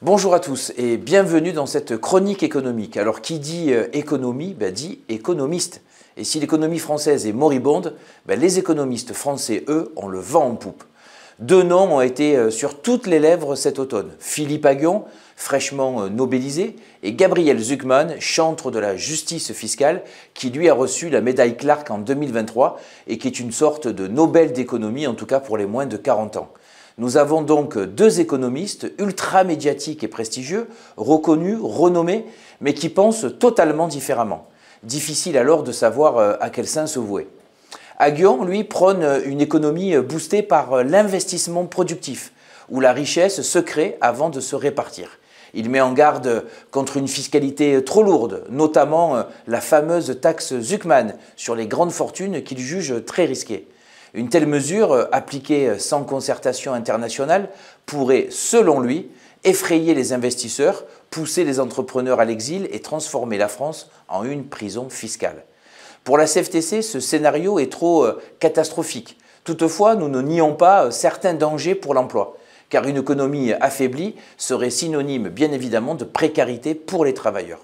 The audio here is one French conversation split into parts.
Bonjour à tous et bienvenue dans cette chronique économique. Alors qui dit économie, dit économiste. Et si l'économie française est moribonde, les économistes français, eux, ont le vent en poupe. Deux noms ont été sur toutes les lèvres cet automne. Philippe Aghion, fraîchement nobelisé, et Gabriel Zucman, chantre de la justice fiscale, qui lui a reçu la médaille Clark en 2023 et qui est une sorte de Nobel d'économie, en tout cas pour les moins de 40 ans. Nous avons donc deux économistes ultra médiatiques et prestigieux, reconnus, renommés, mais qui pensent totalement différemment. Difficile alors de savoir à quel sein se vouer. Aghion, lui, prône une économie boostée par l'investissement productif, où la richesse se crée avant de se répartir. Il met en garde contre une fiscalité trop lourde, notamment la fameuse taxe Zucman sur les grandes fortunes qu'il juge très risquée. Une telle mesure, appliquée sans concertation internationale, pourrait, selon lui, effrayer les investisseurs, pousser les entrepreneurs à l'exil et transformer la France en une prison fiscale. Pour la CFTC, ce scénario est trop catastrophique. Toutefois, nous ne nions pas certains dangers pour l'emploi, car une économie affaiblie serait synonyme, bien évidemment, de précarité pour les travailleurs.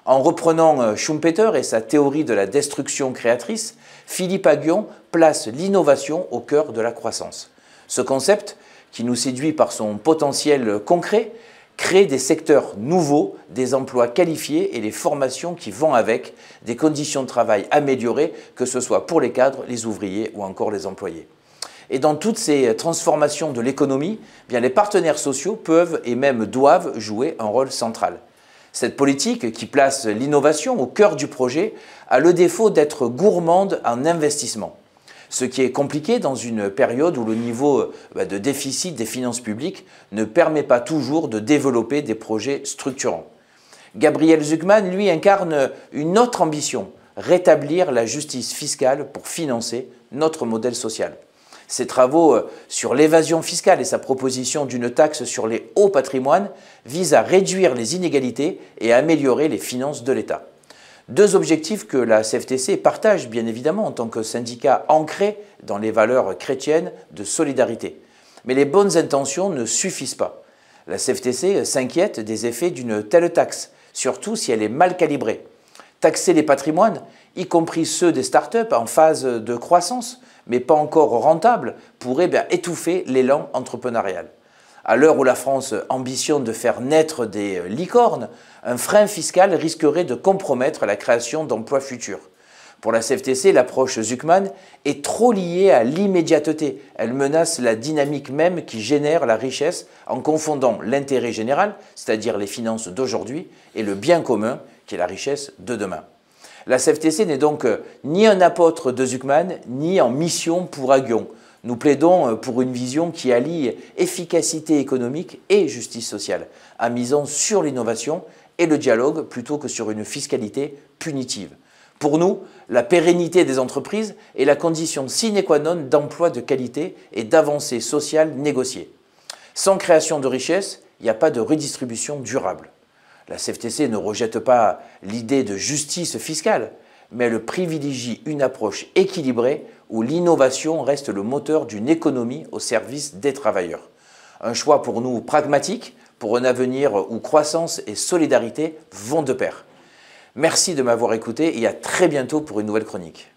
En reprenant Schumpeter et sa théorie de la destruction créatrice, Philippe Aghion place l'innovation au cœur de la croissance. Ce concept, qui nous séduit par son potentiel concret, crée des secteurs nouveaux, des emplois qualifiés et les formations qui vont avec, des conditions de travail améliorées, que ce soit pour les cadres, les ouvriers ou encore les employés. Et dans toutes ces transformations de l'économie, les partenaires sociaux peuvent et même doivent jouer un rôle central. Cette politique, qui place l'innovation au cœur du projet, a le défaut d'être gourmande en investissement. Ce qui est compliqué dans une période où le niveau de déficit des finances publiques ne permet pas toujours de développer des projets structurants. Gabriel Zucman, lui, incarne une autre ambition, rétablir la justice fiscale pour financer notre modèle social. Ses travaux sur l'évasion fiscale et sa proposition d'une taxe sur les hauts patrimoines visent à réduire les inégalités et à améliorer les finances de l'État. Deux objectifs que la CFTC partage bien évidemment en tant que syndicat ancré dans les valeurs chrétiennes de solidarité. Mais les bonnes intentions ne suffisent pas. La CFTC s'inquiète des effets d'une telle taxe, surtout si elle est mal calibrée. Taxer les patrimoines, y compris ceux des startups en phase de croissance, mais pas encore rentables, pourrait étouffer l'élan entrepreneurial. À l'heure où la France ambitionne de faire naître des licornes, un frein fiscal risquerait de compromettre la création d'emplois futurs. Pour la CFTC, l'approche Zucman est trop liée à l'immédiateté. Elle menace la dynamique même qui génère la richesse en confondant l'intérêt général, c'est-à-dire les finances d'aujourd'hui, et le bien commun, qui est la richesse de demain. La CFTC n'est donc ni un apôtre de Zucman, ni en mission pour Aghion. Nous plaidons pour une vision qui allie efficacité économique et justice sociale, en misant sur l'innovation et le dialogue plutôt que sur une fiscalité punitive. Pour nous, la pérennité des entreprises est la condition sine qua non d'emplois de qualité et d'avancées sociales négociées. Sans création de richesse, il n'y a pas de redistribution durable. La CFTC ne rejette pas l'idée de justice fiscale, mais elle privilégie une approche équilibrée où l'innovation reste le moteur d'une économie au service des travailleurs. Un choix pour nous pragmatique, pour un avenir où croissance et solidarité vont de pair. Merci de m'avoir écouté et à très bientôt pour une nouvelle chronique.